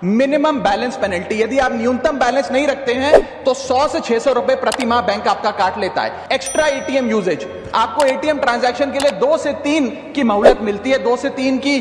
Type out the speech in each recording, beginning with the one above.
Minimum balance penalty, यदि आप न्यूनतम बैलेंस नहीं रखते हैं तो 100 से 600 रुपए प्रति माह बैंक आपका काट लेता है। एक्स्ट्रा एटीएम यूजेज, आपको एटीएम ट्रांजैक्शन के लिए 2 से 3 की मोहलत मिलती है, 2 से 3 की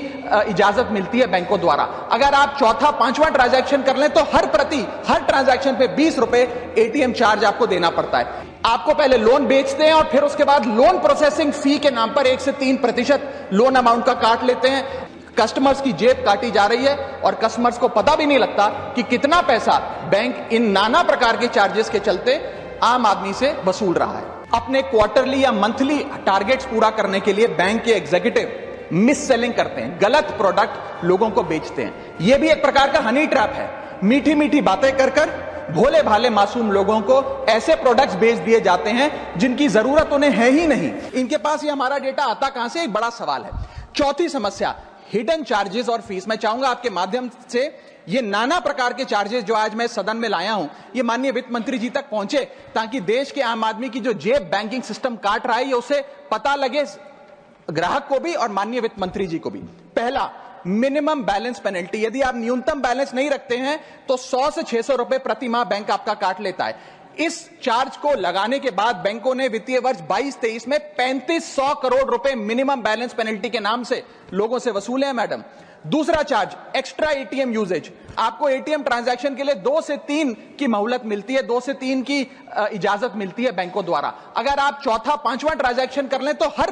इजाजत मिलती है बैंकों द्वारा। अगर आप चौथा पांचवा ट्रांजैक्शन कर लें तो हर ट्रांजैक्शन पे 20 रुपए एटीएम चार्ज आपको देना पड़ता है। आपको पहले लोन बेचते हैं और फिर उसके बाद लोन प्रोसेसिंग फी के नाम पर 1 से 3% लोन अमाउंट का काट लेते हैं। कस्टमर्स की जेब काटी जा रही है और कस्टमर्स को पता भी नहीं लगता कि कितना पैसा बैंक इन नाना प्रकार के चार्जेस के चलते आम आदमी से वसूल रहा है। अपने क्वार्टरली या मंथली टारगेट्स पूरा करने के लिए बैंक के एग्जीक्यूटिव मिस सेलिंग करते हैं, गलत प्रोडक्ट लोगों को बेचते हैं। यह भी एक प्रकार का हनी ट्रैप है। मीठी मीठी बातें कर भोले भाले मासूम लोगों को ऐसे प्रोडक्ट्स बेच दिए जाते हैं जिनकी जरूरत उन्हें है ही नहीं। इनके पास ये हमारा डेटा आता कहां से, एक बड़ा सवाल है। चौथी समस्या, हिडन चार्जेस और फीस। मैं चाहूंगा आपके माध्यम से ये नाना प्रकार के चार्जेस जो आज मैं सदन में लाया हूं, ये माननीय वित्त मंत्री जी तक पहुंचे ताकि देश के आम आदमी की जो जेब बैंकिंग सिस्टम काट रहा है ये उसे पता लगे, ग्राहक को भी और माननीय वित्त मंत्री जी को भी। पहला, मिनिमम बैलेंस पेनल्टी, यदि आप न्यूनतम बैलेंस नहीं रखते हैं तो 100 से 600 रुपए प्रति माह बैंक आपका काट लेता है। इस चार्ज को लगाने के बाद बैंकों ने वित्तीय वर्ष 22-23 में 3500 करोड़ रुपए मिनिमम बैलेंस पेनल्टी के नाम से लोगों से वसूले हैं मैडम। दूसरा चार्ज, एक्स्ट्रा एटीएम यूजेज, आपको एटीएम ट्रांजैक्शन के लिए 2 से 3 की मोहलत मिलती है, 2 से 3 की इजाजत मिलती है बैंकों द्वारा। अगर आप चौथा पांचवा ट्रांजैक्शन कर लें तो हर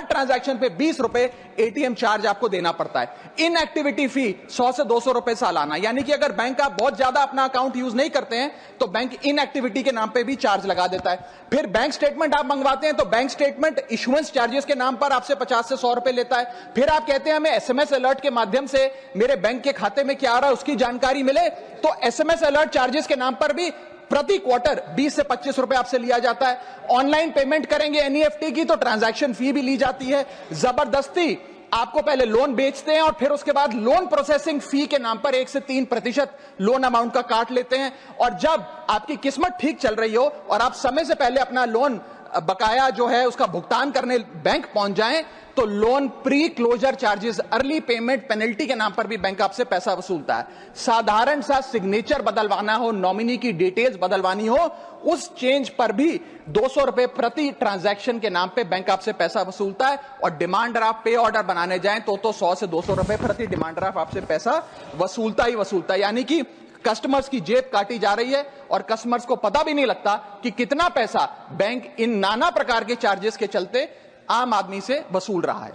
ट्रांजैक्शन पे 20 रुपए एटीएम चार्ज आपको देना पड़ता है। इनएक्टिविटी फी 100 से 200 रुपए सालाना, यानी कि अगर बैंक आप बहुत ज्यादा अपना अकाउंट यूज नहीं करते हैं तो बैंक इनएक्टिविटी के नाम पे भी चार्ज लगा देता है। फिर बैंक स्टेटमेंट आप मंगवाते हैं तो बैंक स्टेटमेंट इशुएंस चार्जेस के नाम पर आपसे 50 से 100 रुपए लेता है। फिर आप कहते हैं हमें एसएमएस अलर्ट के माध्यम से मेरे बैंक के खाते में क्या आ रहा है उसकी जानकारी मिले, तो एसएमएस अलर्ट चार्जेस के नाम पर भी प्रति क्वार्टर 20 से 25 रुपए आपसे लिया जाता है। ऑनलाइन पेमेंट करेंगे एनईएफटी की तो ट्रांजैक्शन फी भी ली जाती है। जबरदस्ती आपको पहले लोन बेचते हैं और फिर उसके बाद लोन प्रोसेसिंग फी के नाम पर 1 से 3% लोन अमाउंट का काट लेते हैं। और जब आपकी किस्मत ठीक चल रही हो और आप समय से पहले अपना लोन बकाया जो है उसका भुगतान करने बैंक पहुंच जाएं तो loan pre closure charges, early payment penalty के नाम पर भी बैंक आपसे पैसा वसूलता है। साधारण सा सिग्नेचर बदलवाना हो, नॉमिनी की डिटेल्स बदलवानी हो, उस चेंज पर भी 200 रुपए प्रति ट्रांजैक्शन के नाम पे बैंक आपसे पैसा वसूलता है। और डिमांड ड्राफ्ट पे ऑर्डर बनाने जाएं तो 100 से 200 रुपए प्रति डिमांड ड्राफ्ट आपसे पैसा वसूलता ही वसूलता है। यानी कि कस्टमर्स की जेब काटी जा रही है और कस्टमर्स को पता भी नहीं लगता कि कितना पैसा बैंक इन नाना प्रकार के चार्जेस के चलते आम आदमी से वसूल रहा है।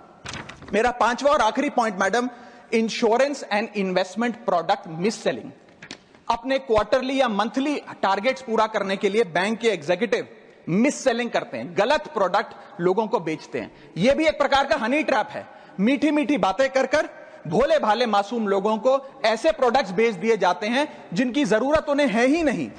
मेरा पांचवा और आखिरी point madam, insurance and investment product miss selling. अपने क्वार्टरली या मंथली टारगेट्स पूरा करने के लिए बैंक के एग्जीक्यूटिव मिस सेलिंग करते हैं, गलत प्रोडक्ट लोगों को बेचते हैं। यह भी एक प्रकार का हनी ट्रैप है। मीठी मीठी बातें कर भोले भाले मासूम लोगों को ऐसे प्रोडक्ट्स बेच दिए जाते हैं जिनकी जरूरत उन्हें है ही नहीं।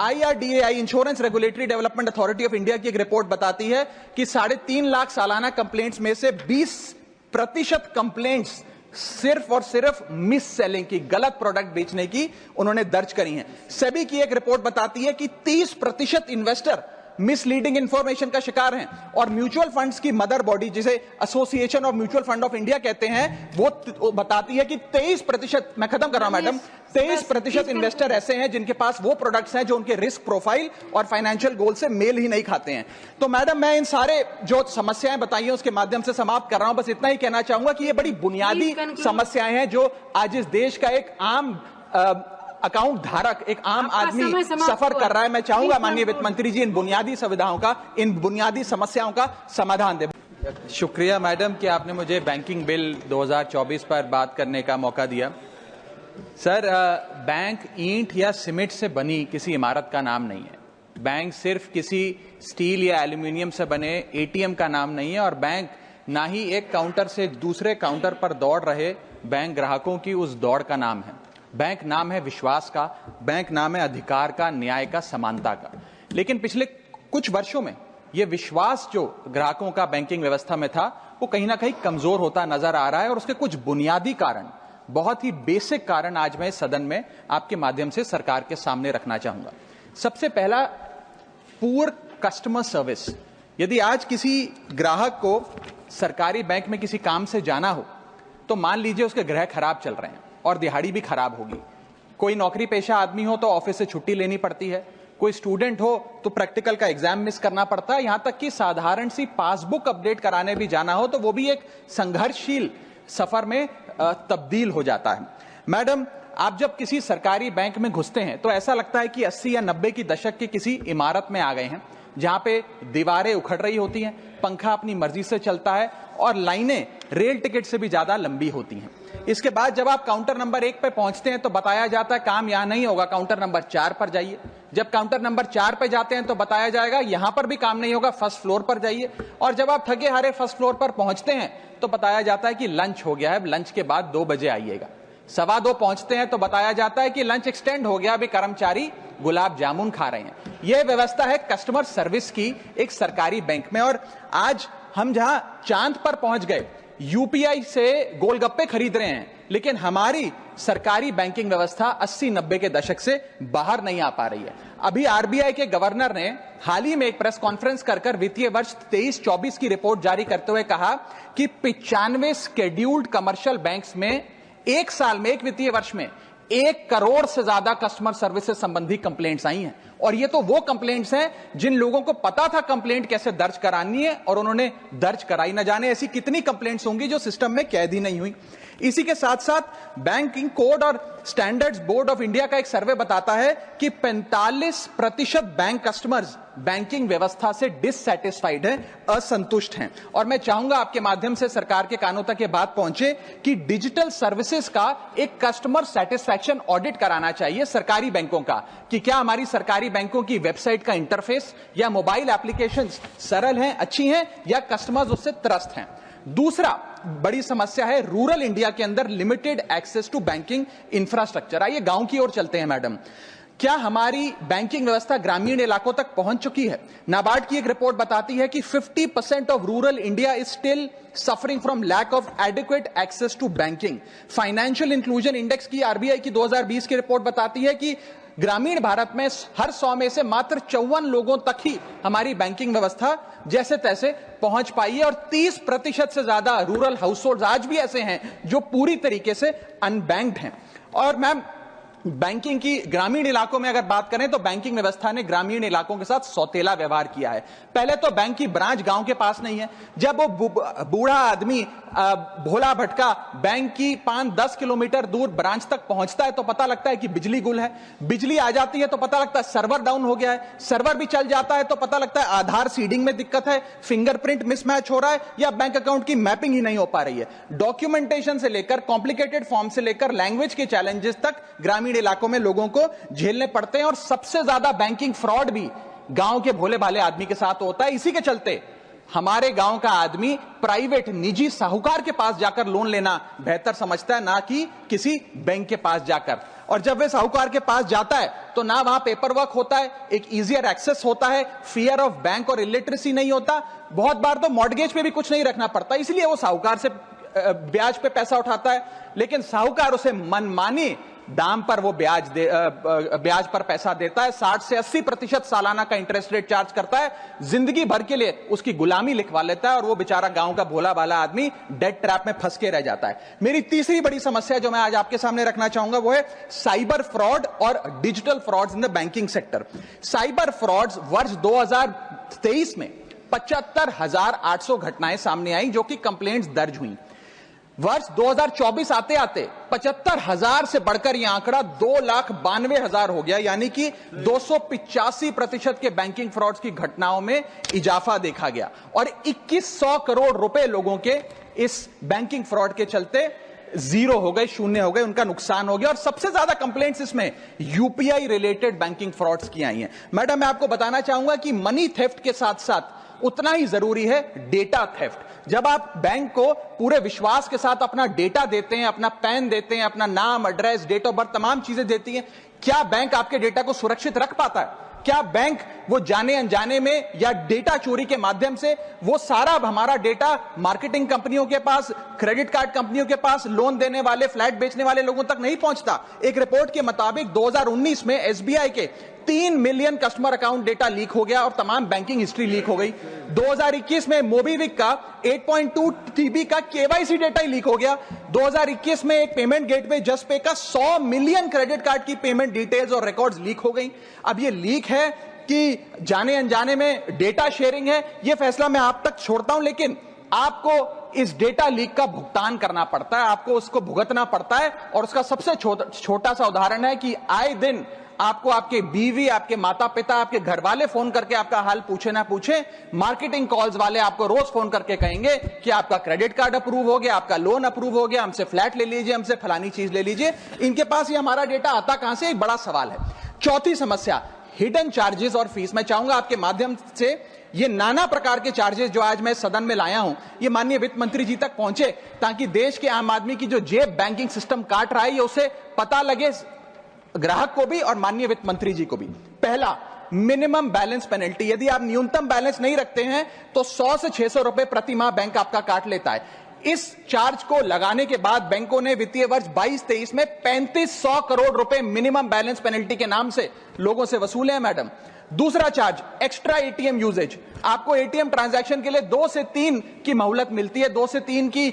IRDAI, insurance regulatory development authority of India की एक रिपोर्ट बताती है कि 3.5 लाख सालाना कंप्लेंट्स में से 20% कंप्लेंट्स सिर्फ और सिर्फ मिस सेलिंग की, गलत प्रोडक्ट बेचने की उन्होंने दर्ज करी हैं। सेबी की एक रिपोर्ट बताती है कि 30% इन्वेस्टर मिसलीडिंग इंफॉर्मेशन का शिकार हैं। और म्यूचुअल फंड्स की मदर बॉडी, जिसे association of mutual fund of India कहते हैं, वो बताती है कि 23%, मैं खत्म कर रहा हूं मैडम, 23% इन्वेस्टर ऐसे हैं जिनके पास वो प्रोडक्ट्स हैं जो उनके रिस्क प्रोफाइल और फाइनेंशियल गोल से मेल ही नहीं खाते हैं। तो मैडम, मैं इन सारे जो समस्याएं बताई हैं उसके माध्यम से समाप्त कर रहा हूं। बस इतना ही कहना चाहूंगा कि ये बड़ी बुनियादी समस्याएं हैं जो आज इस देश का एक आम अकाउंट धारक, एक आम आदमी सफर कर रहा है। मैं चाहूंगा माननीय वित्त मंत्री जी इन बुनियादी सुविधाओं का, इन बुनियादी समस्याओं का समाधान दे। शुक्रिया मैडम कि आपने मुझे बैंकिंग बिल 2024 पर बात करने का मौका दिया। सर, बैंक ईंट या सीमेंट से बनी किसी इमारत का नाम नहीं है। बैंक सिर्फ किसी स्टील या एल्यूमिनियम से बने एटीएम का नाम नहीं है। और बैंक ना ही एक काउंटर से दूसरे काउंटर पर दौड़ रहे बैंक ग्राहकों की उस दौड़ का नाम है। बैंक नाम है विश्वास का, बैंक नाम है अधिकार का, न्याय का, समानता का। लेकिन पिछले कुछ वर्षों में यह विश्वास जो ग्राहकों का बैंकिंग व्यवस्था में था वो कहीं ना कहीं कमजोर होता नजर आ रहा है। और उसके कुछ बुनियादी कारण, बहुत ही बेसिक कारण आज मैं सदन में आपके माध्यम से सरकार के सामने रखना चाहूंगा। सबसे पहला, पुअर कस्टमर सर्विस। यदि आज किसी ग्राहक को सरकारी बैंक में किसी काम से जाना हो तो मान लीजिए उसके ग्रह खराब चल रहे हैं, और दिहाड़ी भी खराब होगी। कोई नौकरी पेशा आदमी हो तो ऑफिस से छुट्टी लेनी पड़ती है, कोई स्टूडेंट हो तो प्रैक्टिकल का एग्जाम मिस करना पड़ता है, यहां तक कि साधारण सी पासबुक अपडेट कराने भी जाना हो तो वो भी एक संघर्षशील सफर में तब्दील हो जाता है। मैडम, आप जब किसी सरकारी बैंक में घुसते हैं तो ऐसा लगता है कि 80 या 90 की दशक की किसी इमारत में आ गए हैं, जहां पे दीवारें उखड़ रही होती हैं, पंखा अपनी मर्जी से चलता है और लाइनें रेल टिकट से भी ज्यादा लंबी होती हैं। इसके बाद जब आप काउंटर नंबर 1 पे पहुंचते हैं तो बताया जाता है काम यहां नहीं होगा, काउंटर नंबर 4 पर जाइए। जब काउंटर नंबर 4 पे जाते हैं तो बताया जाएगा यहां पर भी काम नहीं होगा, फर्स्ट फ्लोर पर जाइए। और जब आप थके हारे फर्स्ट फ्लोर पर पहुंचते हैं तो बताया जाता है कि लंच हो गया है, लंच के बाद 2 बजे आइएगा। 2:15 पहुंचते हैं तो बताया जाता है कि लंच एक्सटेंड हो गया, अभी कर्मचारी गुलाब जामुन खा रहे हैं। यह व्यवस्था है कस्टमर सर्विस की एक सरकारी बैंक में। और आज हम जहां चांद पर पहुंच गए, यूपीआई से गोलगप्पे खरीद रहे हैं, लेकिन हमारी सरकारी बैंकिंग व्यवस्था 80-90 के दशक से बाहर नहीं आ पा रही है। अभी आरबीआई के गवर्नर ने हाल ही में एक प्रेस कॉन्फ्रेंस कर वित्तीय वर्ष 23-24 की रिपोर्ट जारी करते हुए कहा कि 95 शेड्यूल्ड कमर्शियल बैंक्स में एक साल में, एक वित्तीय वर्ष में 1 करोड़ से ज्यादा कस्टमर सर्विस से संबंधी कंप्लेंट्स आई हैं। और ये तो वो कंप्लेंट्स हैं जिन लोगों को पता था कंप्लेंट कैसे दर्ज करानी है और उन्होंने दर्ज कराई। न जाने ऐसी कितनी कंप्लेंट्स होंगी जो सिस्टम में कैद ही नहीं हुई। इसी के साथ साथ बैंकिंग कोड और स्टैंडर्ड्स बोर्ड ऑफ इंडिया का एक सर्वे बताता है कि 45% बैंक कस्टमर्स बैंकिंग व्यवस्था से डिससैटिस्फाइड है, असंतुष्ट हैं। और मैं चाहूंगा आपके माध्यम से सरकार के कानों तक ये बात पहुंचे कि डिजिटल सर्विसेज का एक कस्टमर सेटिस्फैक्शन ऑडिट कराना चाहिए सरकारी बैंकों का, कि क्या हमारी सरकारी बैंकों की वेबसाइट का इंटरफेस या मोबाइल एप्लीकेशंस सरल हैं, अच्छी हैं, या कस्टमर्स उससे त्रस्त हैं। दूसरा बड़ी समस्या है रूरल इंडिया के अंदर limited access to banking infrastructure. आइए गांव की ओर चलते हैं। मैडम, क्या हमारी बैंकिंग व्यवस्था ग्रामीण इलाकों तक पहुंच चुकी है? नाबार्ड की एक रिपोर्ट बताती है कि 50% of rural India is still suffering from lack of adequate access to banking. Financial inclusion index की आरबीआई की 2020 की रिपोर्ट बताती है कि ग्रामीण भारत में हर 100 में से मात्र 54 लोगों तक ही हमारी बैंकिंग व्यवस्था जैसे तैसे पहुंच पाई है। और 30% से ज्यादा रूरल हाउसहोल्ड आज भी ऐसे हैं जो पूरी तरीके से अनबैंक्ड हैं। और मैम, बैंकिंग की ग्रामीण इलाकों में अगर बात करें तो बैंकिंग व्यवस्था ने ग्रामीण इलाकों के साथ सौतेला व्यवहार किया है। पहले तो बैंक की ब्रांच गांव के पास नहीं है। जब वो बूढ़ा आदमी भोला भटका बैंक की 5-10 किलोमीटर दूर ब्रांच तक पहुंचता है तो पता लगता है कि बिजली गुल है। बिजली आ जाती है तो पता लगता है सर्वर डाउन हो गया है। सर्वर भी चल जाता है तो पता लगता है आधार सीडिंग में दिक्कत है, फिंगरप्रिंट मिसमैच हो रहा है, या बैंक अकाउंट की मैपिंग ही नहीं हो पा रही है। डॉक्यूमेंटेशन से लेकर कॉम्प्लिकेटेड फॉर्म से लेकर लैंग्वेज के चैलेंजेस तक ग्रामीण इलाकों में लोगों को झेलने पड़ते हैं। और सबसे ज्यादा बैंकिंग फ्रॉड भी गांव के भोले भाले आदमी के साथ होता है। इसी के चलते हमारे गांव का आदमी प्राइवेट निजी साहूकार के पास जाकर लोन लेना बेहतर समझता है, ना कि किसी बैंक के पास जाकर। और जब वे साहूकार के पास जाता है तो ना वहां पेपर वर्क होता है, एक इजियर एक्सेस होता है, फियर ऑफ बैंक और इलिटरेसी नहीं होता। बहुत बार तो मॉर्गेज पे भी कुछ नहीं रखना पड़ता, इसलिए वो साहूकार से ब्याज पे पैसा उठाता है। लेकिन साहूकार उसे मनमानी दाम पर वो ब्याज पर पैसा देता है। 60 से 80% सालाना का इंटरेस्ट रेट चार्ज करता है, जिंदगी भर के लिए उसकी गुलामी लिखवा लेता है और वो बेचारा गांव का भोला भाला आदमी डेट ट्रैप में फंस के रह जाता है। मेरी तीसरी बड़ी समस्या जो मैं आज आपके सामने रखना चाहूंगा वो है साइबर फ्रॉड और digital frauds in the banking sector. Cyber frauds वर्ष 2023 में 75,800 घटनाएं सामने आई जो कि कंप्लेंट्स दर्ज हुई। वर्ष 2024 आते आते 75,000 से बढ़कर यह आंकड़ा 2,92,000 हो गया, यानी कि 285% के बैंकिंग फ्रॉड्स की घटनाओं में इजाफा देखा गया। और 2100 करोड़ रुपए लोगों के इस बैंकिंग फ्रॉड के चलते जीरो हो गए, शून्य हो गए, उनका नुकसान हो गया। और सबसे ज्यादा कंप्लेंट्स इसमें यूपीआई रिलेटेड बैंकिंग फ्रॉड्स की आई हैं। मैडम, मैं आपको बताना चाहूंगा कि मनी थेफ्ट के साथ साथ उतना ही जरूरी है डेटा थेफ्ट। जब आप बैंक को पूरे विश्वास के साथ अपना डेटा देते हैं, अपना पैन देते हैं, अपना नाम, एड्रेस, डेट ऑफ बर्थ, तमाम चीजें देती हैं, क्या बैंक आपके डेटा को सुरक्षित रख पाता है? क्या बैंक वो जाने अनजाने में या डेटा चोरी के माध्यम से वो सारा हमारा डेटा मार्केटिंग कंपनियों के पास, क्रेडिट कार्ड कंपनियों के पास, लोन देने वाले, फ्लैट बेचने वाले लोगों तक नहीं पहुंचता? एक रिपोर्ट के मुताबिक 2019 में एसबीआई के 3 million customer account data leak हो गया और तमाम बैंकिंग हिस्ट्री लीक हो गई। 2021 में मोबीविक का 8.2 TB का केवाईसी डेटा ही लीक हो गया। 2021 में एक पेमेंट गेटवे जस्टपे का 100 मिलियन क्रेडिट कार्ड की पेमेंट डिटेल्स और रिकॉर्ड्स लीक हो गई। अब ये लीक है कि जाने अनजाने में डेटा शेयरिंग है, यह फैसला मैं आप तक छोड़ता हूं, लेकिन आपको इस डेटा लीक का भुगतान करना पड़ता है, आपको उसको भुगतना पड़ता है। और उसका सबसे छोटा सा उदाहरण है कि आए दिन आपको आपके बीवी, आपके माता पिता, आपके घर वाले फोन करके आपका हाल पूछे ना पूछे, मार्केटिंग कॉल्स वाले आपको रोज फोन करके कहेंगे कि आपका क्रेडिट कार्ड अप्रूव हो गया, आपका लोन अप्रूव हो गया, हमसे फ्लैट ले लीजिए, हमसे फलानी चीज ले लीजिए। इनके पास ये हमारा डेटा आता कहां से, एक बड़ा सवाल है। चौथी समस्या, हिडन चार्जेस और फीस। मैं चाहूंगा आपके माध्यम से ये नाना प्रकार के चार्जेस जो आज मैं सदन में लाया हूं, ये माननीय वित्त मंत्री जी तक पहुंचे, ताकि देश के आम आदमी की जो जेब बैंकिंग सिस्टम काट रहा है, ये उसे पता लगे, ग्राहक को भी और माननीय वित्त मंत्री जी को भी। पहला, मिनिमम बैलेंस पेनल्टी। यदि आप न्यूनतम बैलेंस नहीं रखते हैं तो 100 से 600 रुपए प्रति माह बैंक आपका काट लेता है। इस चार्ज को लगाने के बाद बैंकों ने वित्तीय वर्ष 22-23 में 3500 करोड़ रुपए मिनिमम बैलेंस पेनल्टी के नाम से लोगों से वसूले हैं मैडम। दूसरा चार्ज, एक्स्ट्रा एटीएम यूजेज। आपको एटीएम ट्रांजैक्शन के लिए 2 से 3 की मोहलत मिलती है, 2 से 3 की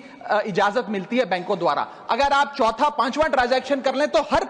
इजाजत मिलती है बैंकों द्वारा। अगर आप चौथा पांचवां ट्रांजैक्शन कर लें तो हर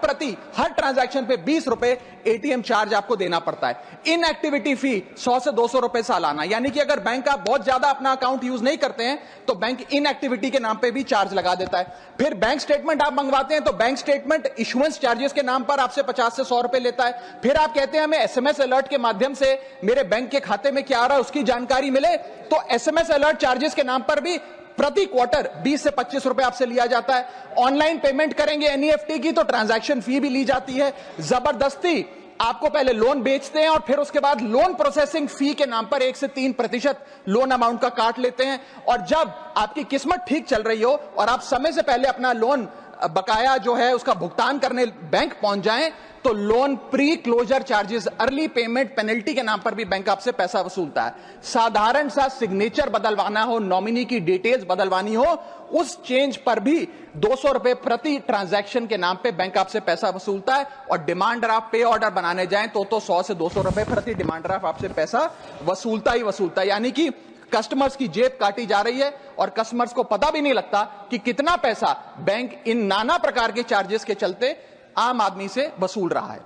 ट्रांजैक्शन पे 20 रुपए एटीएम चार्ज आपको देना पड़ता है। इनएक्टिविटी फी 100 से 200 रुपए सालाना, यानी कि अगर बैंक आप बहुत ज्यादा अपना अकाउंट यूज नहीं करते हैं तो बैंक इनएक्टिविटी के नाम पे भी चार्ज लगा देता है। फिर बैंक स्टेटमेंट आप मंगवाते हैं तो बैंक स्टेटमेंट इशुएंस चार्जेस के नाम पर आपसे 50 से 100 रुपए लेता है। फिर आप कहते हैं हमें एसएमएस अलर्ट के माध्यम से मेरे बैंक के खाते में क्या आ रहा है उसकी जानकारी मिले, तो एसएमएस अलर्ट चार्जेस के नाम पर भी प्रति क्वार्टर 20 से 25 रुपए आपसे लिया जाता है। ऑनलाइन पेमेंट करेंगे एनईएफटी की तो ट्रांजैक्शन फी भी ली जाती है। जबरदस्ती आपको पहले लोन बेचते हैं और फिर उसके बाद लोन प्रोसेसिंग फी के नाम पर 1 से 3% लोन अमाउंट का काट लेते हैं। और जब आपकी किस्मत ठीक चल रही हो और आप समय से पहले अपना लोन बकाया जो है उसका भुगतान करने बैंक पहुंच जाएं तो loan pre closure charges, early payment penalty के नाम पर भी बैंक आपसे पैसा वसूलता है। साधारण सा सिग्नेचर बदलवाना हो, नॉमिनी की डिटेल्स बदलवानी हो, उस चेंज पर भी 200 रुपए प्रति ट्रांजैक्शन के नाम पे बैंक आपसे पैसा वसूलता है। और डिमांड ड्राफ्ट पे ऑर्डर बनाने जाएं तो 100 से 200 रुपए प्रति डिमांड ड्राफ्ट आपसे पैसा वसूलता ही वसूलता है। यानी कि कस्टमर्स की जेब काटी जा रही है और कस्टमर्स को पता भी नहीं लगता कि कितना पैसा बैंक इन नाना प्रकार के चार्जेस के चलते आम आदमी से वसूल रहा है।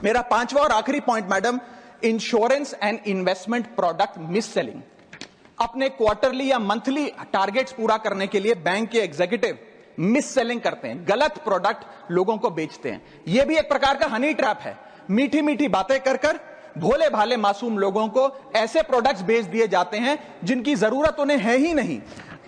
मेरा पांचवा और आखिरी point madam, insurance and investment product miss selling. अपने क्वार्टरली या मंथली टारगेट्स पूरा करने के लिए बैंक के एग्जीक्यूटिव मिस सेलिंग करते हैं, गलत प्रोडक्ट लोगों को बेचते हैं। यह भी एक प्रकार का हनी ट्रैप है। मीठी मीठी बातें कर भोले भाले मासूम लोगों को ऐसे प्रोडक्ट्स बेच दिए जाते हैं जिनकी जरूरत उन्हें है ही नहीं।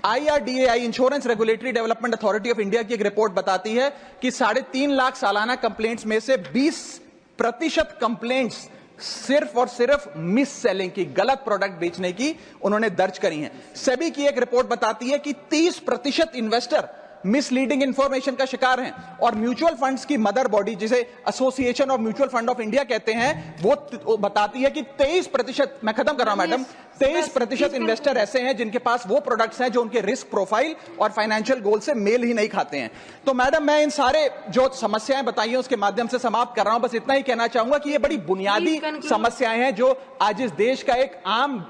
IRDAI, insurance regulatory development authority of India की एक रिपोर्ट बताती है कि 3.5 लाख सालाना कंप्लेंट्स में से 20% कंप्लेंट्स सिर्फ और सिर्फ मिस सेलिंग की, गलत प्रोडक्ट बेचने की उन्होंने दर्ज करी हैं। सेबी की एक रिपोर्ट बताती है कि 30% इन्वेस्टर मिसलीडिंग इंफॉर्मेशन का शिकार हैं। और म्यूचुअल फंड्स की मदर बॉडी, जिसे association of mutual fund of India कहते हैं, वो बताती है कि 23%, मैं खत्म कर रहा हूं मैडम, 23% इन्वेस्टर ऐसे हैं जिनके पास वो प्रोडक्ट्स हैं जो उनके रिस्क प्रोफाइल और फाइनेंशियल गोल से मेल ही नहीं खाते हैं। तो मैडम, मैं इन सारे जो समस्याएं बताई हैं उसके माध्यम से समाप्त कर रहा हूं। बस इतना ही कहना चाहूंगा कि ये बड़ी बुनियादी समस्याएं हैं जो आज इस देश का एक आम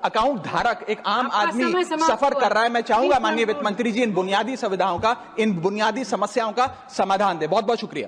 अकाउंट धारक, एक आम आदमी सफर कर रहा है। मैं चाहूंगा माननीय वित्त मंत्री जी इन बुनियादी सुविधाओं का, इन बुनियादी समस्याओं का समाधान दे। बहुत बहुत शुक्रिया।